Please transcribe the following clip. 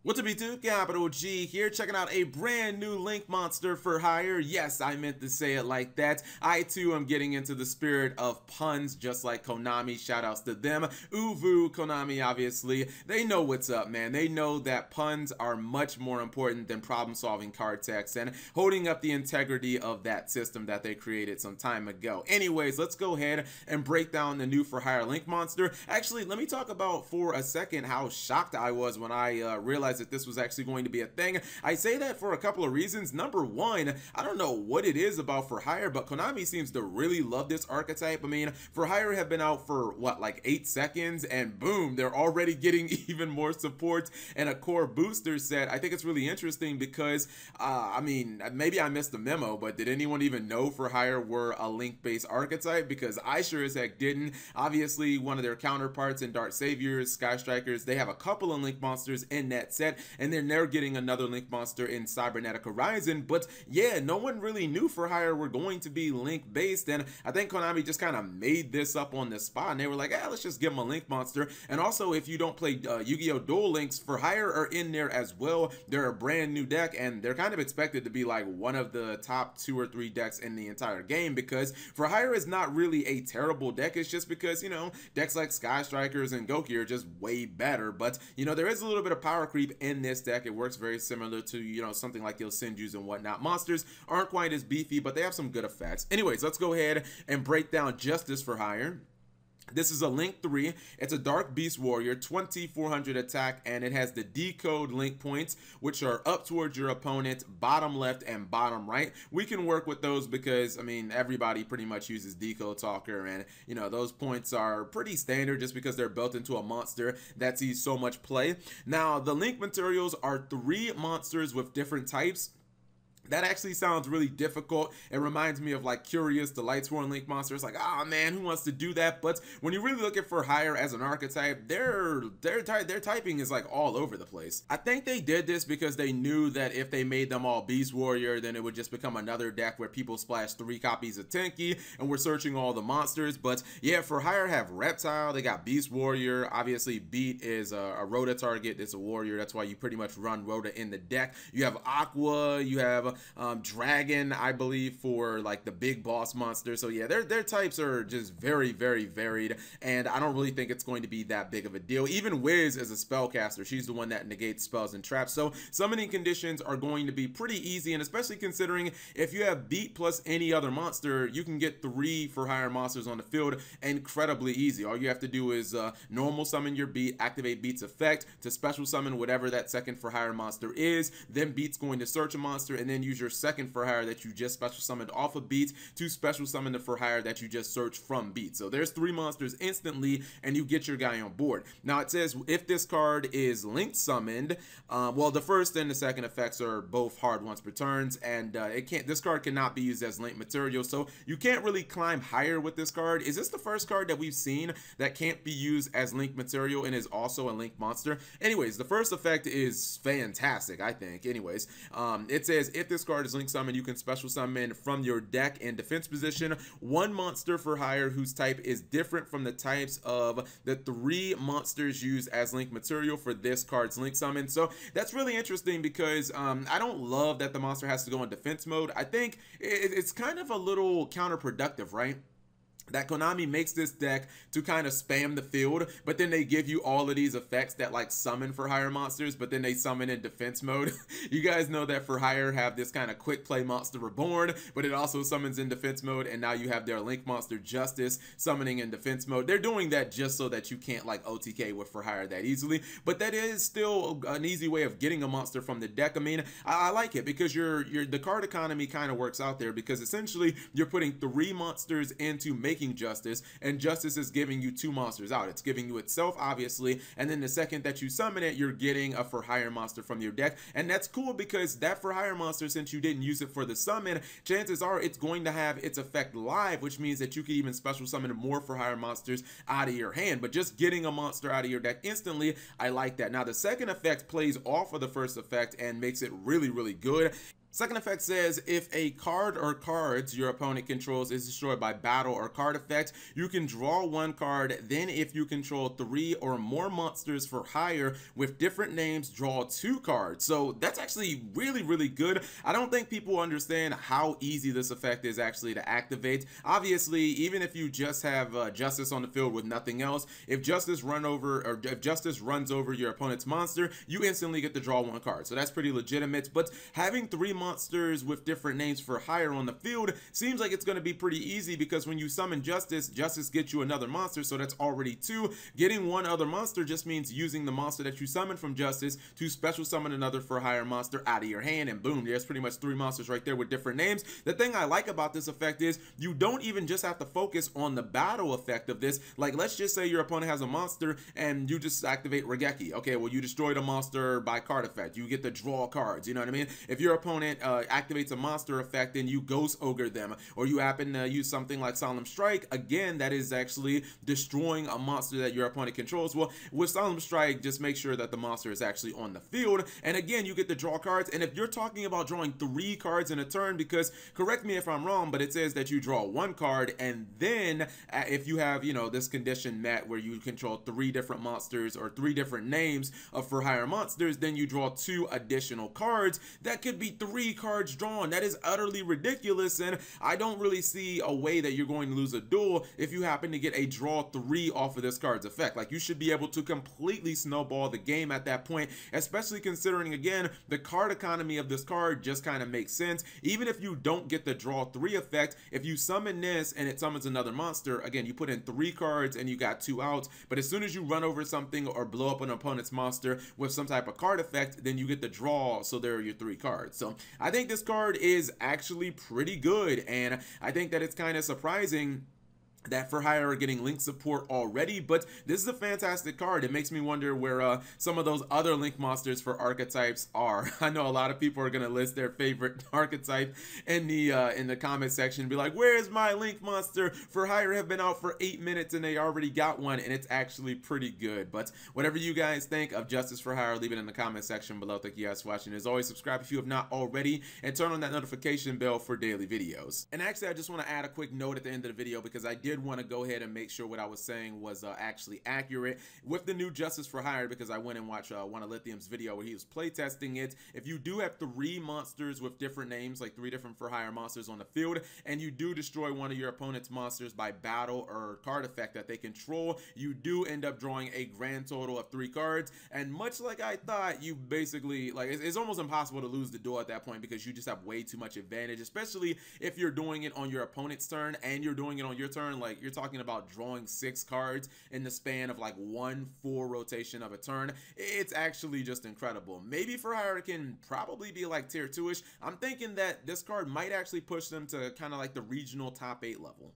What's up, YouTube? Capital G here, checking out a brand new Link monster for hire. Yes, I meant to say it like that. I too am getting into the spirit of puns, just like Konami. Shoutouts to them. Uvu, Konami, obviously. They know what's up, man. They know that puns are much more important than problem-solving card text and holding up the integrity of that system that they created some time ago. Anyways, let's go ahead and break down the new for hire Link monster. Actually, let me talk about for a second how shocked I was when I realized that this was actually going to be a thing. I say that for a couple of reasons. Number one, I don't know what it is about for hire, but Konami seems to really love this archetype. I mean, for hire have been out for what, like 8 seconds, and boom, they're already getting even more support and a core booster set. I think it's really interesting because I mean, maybe I missed the memo, but did anyone even know for hire were a Link-based archetype? Because I sure as heck didn't. Obviously, one of their counterparts in Dark Saviors, Sky Strikers, they have a couple of Link monsters in that set, and then they're getting another Link monster in Cybernetic Horizon. But yeah, no one really knew for hire were going to be Link based, and I think Konami just kind of made this up on the spot, and they were like, let's just give them a Link monster. And also, if you don't play Yu-Gi-Oh! Duel Links, for hire are in there as well. They're a brand new deck, and they're kind of expected to be like one of the top 2 or 3 decks in the entire game, because for hire is not really a terrible deck. It's just because, you know, decks like Sky Strikers and Goki are just way better. But, you know, there is a little bit of power creep in this deck. It works very similar to, you know, something like Yosenju's and whatnot. Monsters aren't quite as beefy, but they have some good effects. Anyways, let's go ahead and break down Justice for hire. This is a Link 3. It's a Dark Beast Warrior, 2400 attack, and it has the decode Link points, which are up towards your opponent, bottom left and bottom right. We can work with those because, I mean, everybody pretty much uses Decode Talker, and, you know, those points are pretty standard just because they're built into a monster that sees so much play. Now, the Link materials are 3 monsters with different types. That actually sounds really difficult. It reminds me of like Curious, the Lightsworn Link monster. It's like, oh man, who wants to do that? But when you really look at for hire as an archetype, their typing is like all over the place. I think they did this because they knew that if they made them all Beast Warrior, then it would just become another deck where people splash 3 copies of Tenki and we're searching all the monsters. But yeah, for hire have Reptile, they got Beast Warrior. Obviously, Beat is a Rhoda target. It's a warrior. That's why you pretty much run Rhoda in the deck. You have Aqua, you have Dragon, I believe, for like the big boss monster. So yeah, their types are just very, very varied, and I don't really think it's going to be that big of a deal. Even Wiz is a spellcaster. She's the one that negates spells and traps. So summoning conditions are going to be pretty easy, and especially considering if you have Beat plus any other monster, you can get 3 for hire monsters on the field incredibly easy. All you have to do is normal summon your Beat, activate Beat's effect to special summon whatever that second for hire monster is. Then Beat's going to search a monster and then use your second for hire that you just special summoned off of Beat to special summon the for hire that you just searched from Beat. So there's 3 monsters instantly, and you get your guy on board. Now it says if this card is Link summoned, well, the first and the second effects are both hard once per turns, and this card cannot be used as Link material, so you can't really climb higher with this card. Is this the first card that we've seen that can't be used as Link material and is also a Link monster? Anyways, the first effect is fantastic, I think. Anyways, it says if this card is Link summoned, you can special summon from your deck in defense position 1 monster for hire whose type is different from the types of the 3 monsters used as Link material for this card's Link summon. So that's really interesting because I don't love that the monster has to go in defense mode. I think it's kind of a little counterproductive, right? That Konami makes this deck to kind of spam the field, but then they give you all of these effects that like summon for hire monsters, but then they summon in defense mode. You guys know that for hire have this kind of quick play monster Reborn, but it also summons in defense mode, and now you have their Link monster Justice summoning in defense mode. They're doing that just so that you can't like OTK with for hire that easily, but that is still an easy way of getting a monster from the deck. I mean, I like it because the card economy kind of works out there, because essentially you're putting 3 monsters into making Justice, and Justice is giving you 2 monsters out. It's giving you itself, obviously, and then the second that you summon it, you're getting a for hire monster from your deck. And that's cool because that for hire monster, since you didn't use it for the summon, chances are it's going to have its effect live, which means that you could even special summon more for hire monsters out of your hand. But just getting a monster out of your deck instantly, I like that. Now the second effect plays off of the first effect and makes it really, really good. Second effect says, if a card or cards your opponent controls is destroyed by battle or card effect, you can draw one card. Then if you control 3 or more monsters for hire with different names, draw 2 cards. So that's actually really good. I don't think people understand how easy this effect is actually to activate. Obviously, even if you just have Justice on the field with nothing else, if Justice runs over your opponent's monster, you instantly get to draw 1 card. So that's pretty legitimate. But having 3 monsters with different names for hire on the field seems like it's going to be pretty easy, because when you summon Justice, Justice gets you another monster, so that's already 2. Getting 1 other monster just means using the monster that you summon from Justice to special summon another for hire monster out of your hand, and boom, there's pretty much 3 monsters right there with different names. The thing I like about this effect is you don't even just have to focus on the battle effect of this. Like, let's just say your opponent has a monster and you just activate Raigeki. Okay, well, you destroyed a monster by card effect, you get to draw cards, you know what I mean? If your opponent activates a monster effect and you Ghost Ogre them, or you happen to use something like Solemn Strike, again, that is actually destroying a monster that your opponent controls. Well, with Solemn Strike, just make sure that the monster is actually on the field, and again, you get to draw cards. And if you're talking about drawing 3 cards in a turn, because correct me if I'm wrong, but it says that you draw 1 card, and then if you have, you know, this condition met where you control 3 different monsters or 3 different names of for hire monsters, then you draw 2 additional cards. That could be 3 cards drawn. That is utterly ridiculous, and I don't really see a way that you're going to lose a duel if you happen to get a draw 3 off of this card's effect. Like, you should be able to completely snowball the game at that point, especially considering, again, the card economy of this card just kind of makes sense. Even if you don't get the draw 3 effect, if you summon this and it summons another monster, again, you put in 3 cards and you got 2 outs. But as soon as you run over something or blow up an opponent's monster with some type of card effect, then you get the draw, so there are your 3 cards. So I think this card is actually pretty good, and I think that it's kind of surprising that for hire are getting link support already, but this is a fantastic card. It makes me wonder where some of those other link monsters for archetypes are. I know a lot of people are gonna list their favorite archetype in the comment section and be like, where's my link monster? For hire have been out for 8 minutes and they already got one, and it's actually pretty good. But whatever you guys think of Justice for Hire, leave it in the comment section below. Thank you guys for watching. As always, subscribe if you have not already, and turn on that notification bell for daily videos. And actually, I just want to add a quick note at the end of the video, because I did want to go ahead and make sure what I was saying was actually accurate with the new Justice for Hire, because I went and watched one of Lithium's video where he was playtesting it. If you do have 3 monsters with different names, like 3 different for hire monsters on the field, and you do destroy one of your opponent's monsters by battle or card effect that they control, you do end up drawing a grand total of 3 cards. And much like I thought, you basically, like, it's almost impossible to lose the duel at that point, because you just have way too much advantage, especially if you're doing it on your opponent's turn and you're doing it on your turn. Like, you're talking about drawing 6 cards in the span of like 1 full rotation of a turn. It's actually just incredible. Maybe for hire can probably be like tier 2-ish. I'm thinking that this card might actually push them to kind of like the regional top 8 level.